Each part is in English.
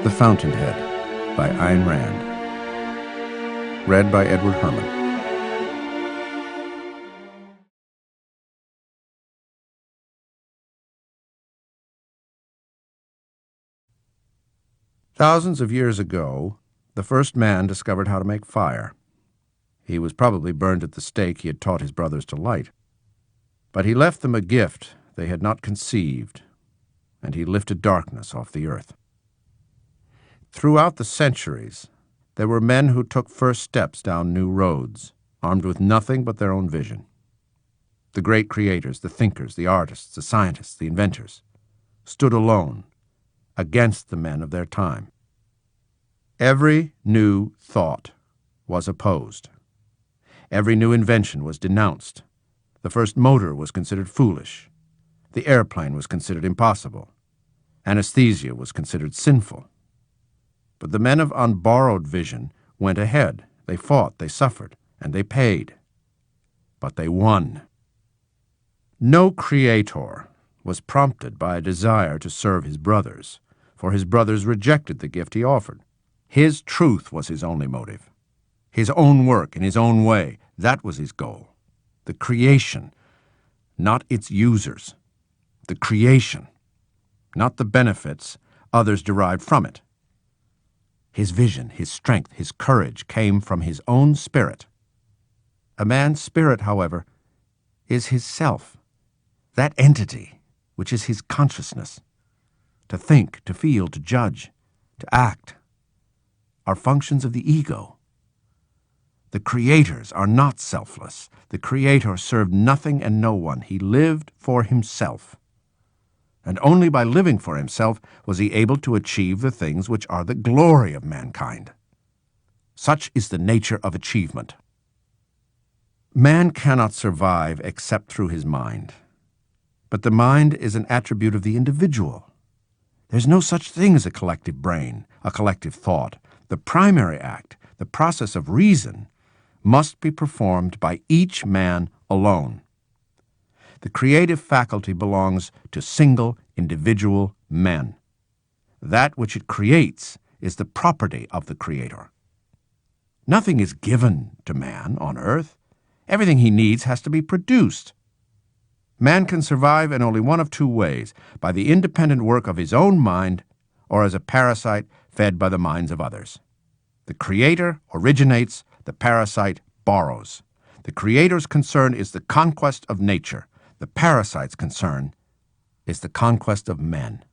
The Fountainhead by Ayn Rand. Read by Edward Herman. Thousands of years ago, the first man discovered how to make fire. He was probably burned at the stake he had taught his brothers to light. But he left them a gift they had not conceived, and he lifted darkness off the earth. Throughout the centuries, there were men who took first steps down new roads, armed with nothing but their own vision. The great creators, the thinkers, the artists, the scientists, the inventors, stood alone against the men of their time. Every new thought was opposed. Every new invention was denounced. The first motor was considered foolish. The airplane was considered impossible. Anesthesia was considered sinful. But the men of unborrowed vision went ahead. They fought, they suffered, and they paid. But they won. No creator was prompted by a desire to serve his brothers, for his brothers rejected the gift he offered. His truth was his only motive. His own work in his own way, that was his goal. The creation, not its users. The creation, not the benefits others derived from it. His vision, his strength, his courage came from his own spirit. A man's spirit, however, is his self, that entity which is his consciousness. To think, to feel, to judge, to act are functions of the ego. The creators are not selfless. The Creator served nothing and no one. He lived for himself. And only by living for himself was he able to achieve the things which are the glory of mankind. Such is the nature of achievement. Man cannot survive except through his mind. But the mind is an attribute of the individual. There's no such thing as a collective brain, a collective thought. The primary act, the process of reason, must be performed by each man alone. The creative faculty belongs to single, individual men. That which it creates is the property of the Creator. Nothing is given to man on earth. Everything he needs has to be produced. Man can survive in only one of two ways, by the independent work of his own mind or as a parasite fed by the minds of others. The Creator originates, the parasite borrows. The Creator's concern is the conquest of nature. The parasite's concern is the conquest of men.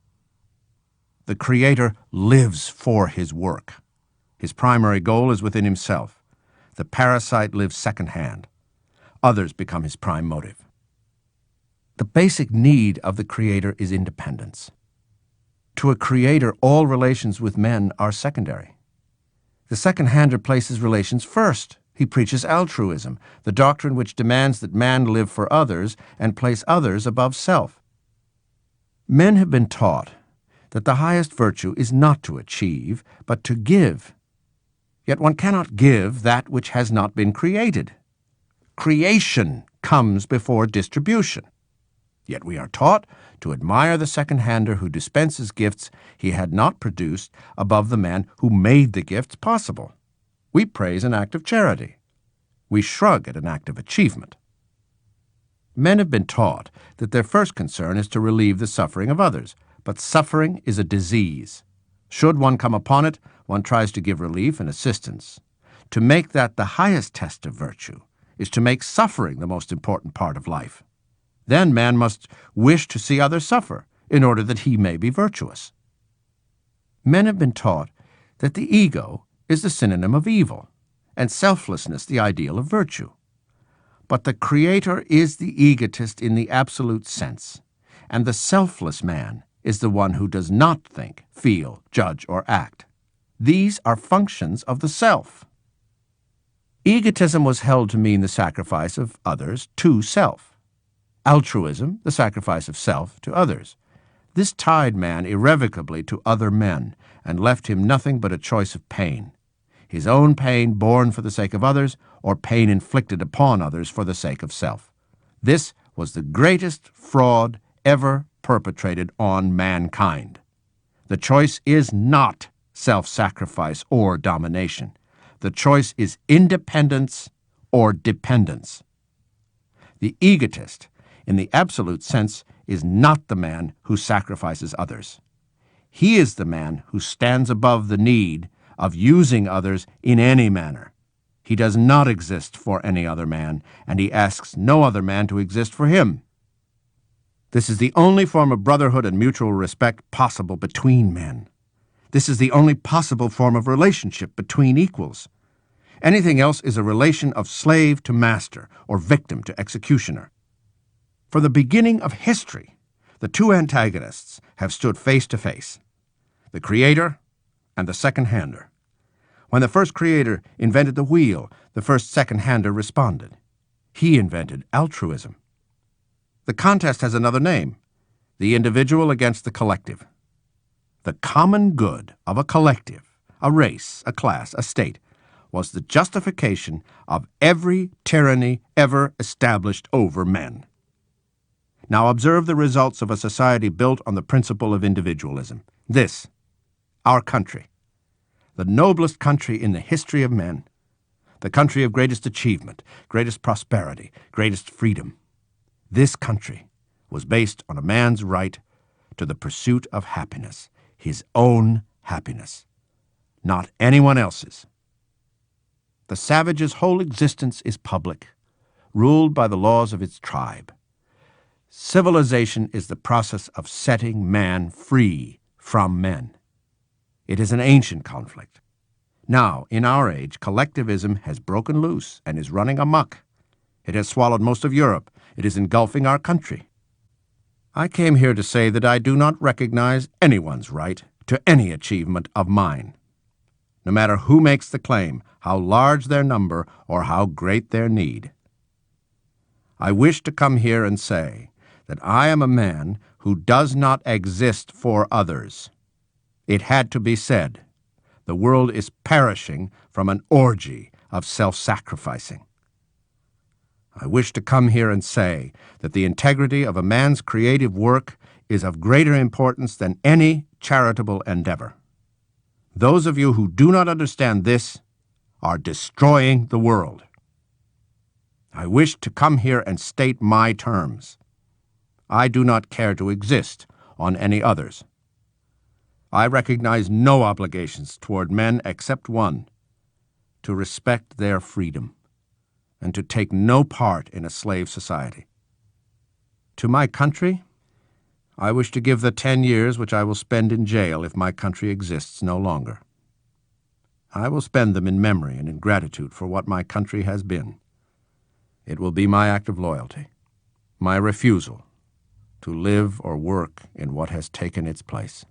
The Creator lives for his work. His primary goal is within himself. The parasite lives second-hand. Others become his prime motive. The basic need of the Creator is independence. To a Creator, all relations with men are secondary. The second-hander places relations first. He preaches altruism, the doctrine which demands that man live for others and place others above self. Men have been taught that the highest virtue is not to achieve, but to give. Yet one cannot give that which has not been created. Creation comes before distribution. Yet we are taught to admire the second-hander who dispenses gifts he had not produced above the man who made the gifts possible. We praise an act of charity. We shrug at an act of achievement. Men have been taught that their first concern is to relieve the suffering of others, but suffering is a disease. Should one come upon it, one tries to give relief and assistance. To make that the highest test of virtue is to make suffering the most important part of life. Then man must wish to see others suffer in order that he may be virtuous. Men have been taught that the ego is the synonym of evil, and selflessness the ideal of virtue. But the Creator is the egotist in the absolute sense, and the selfless man is the one who does not think, feel, judge, or act. These are functions of the self. Egotism was held to mean the sacrifice of others to self. Altruism, the sacrifice of self to others. This tied man irrevocably to other men and left him nothing but a choice of pain. His own pain borne for the sake of others, or pain inflicted upon others for the sake of self. This was the greatest fraud ever perpetrated on mankind. The choice is not self-sacrifice or domination. The choice is independence or dependence. The egotist, in the absolute sense, is not the man who sacrifices others. He is the man who stands above the need of using others in any manner. He does not exist for any other man, and he asks no other man to exist for him. This is the only form of brotherhood and mutual respect possible between men. This is the only possible form of relationship between equals. Anything else is a relation of slave to master or victim to executioner. For the beginning of history, the two antagonists have stood face to face, the creator and the second-hander. When the first creator invented the wheel, the first second-hander responded. He invented altruism. The contest has another name, the individual against the collective. The common good of a collective, a race, a class, a state, was the justification of every tyranny ever established over men. Now observe the results of a society built on the principle of individualism. This, our country, the noblest country in the history of men, the country of greatest achievement, greatest prosperity, greatest freedom. This country was based on a man's right to the pursuit of happiness, his own happiness, not anyone else's. The savage's whole existence is public, ruled by the laws of its tribe. Civilization is the process of setting man free from men. It is an ancient conflict. Now, in our age, collectivism has broken loose and is running amok. It has swallowed most of Europe. It is engulfing our country. I came here to say that I do not recognize anyone's right to any achievement of mine, no matter who makes the claim, how large their number, or how great their need. I wish to come here and say that I am a man who does not exist for others. It had to be said. The world is perishing from an orgy of self-sacrificing. I wish to come here and say that the integrity of a man's creative work is of greater importance than any charitable endeavor. Those of you who do not understand this are destroying the world. I wish to come here and state my terms. I do not care to exist on any others. I recognize no obligations toward men except one, to respect their freedom and to take no part in a slave society. To my country, I wish to give the 10 years which I will spend in jail if my country exists no longer. I will spend them in memory and in gratitude for what my country has been. It will be my act of loyalty, my refusal to live or work in what has taken its place.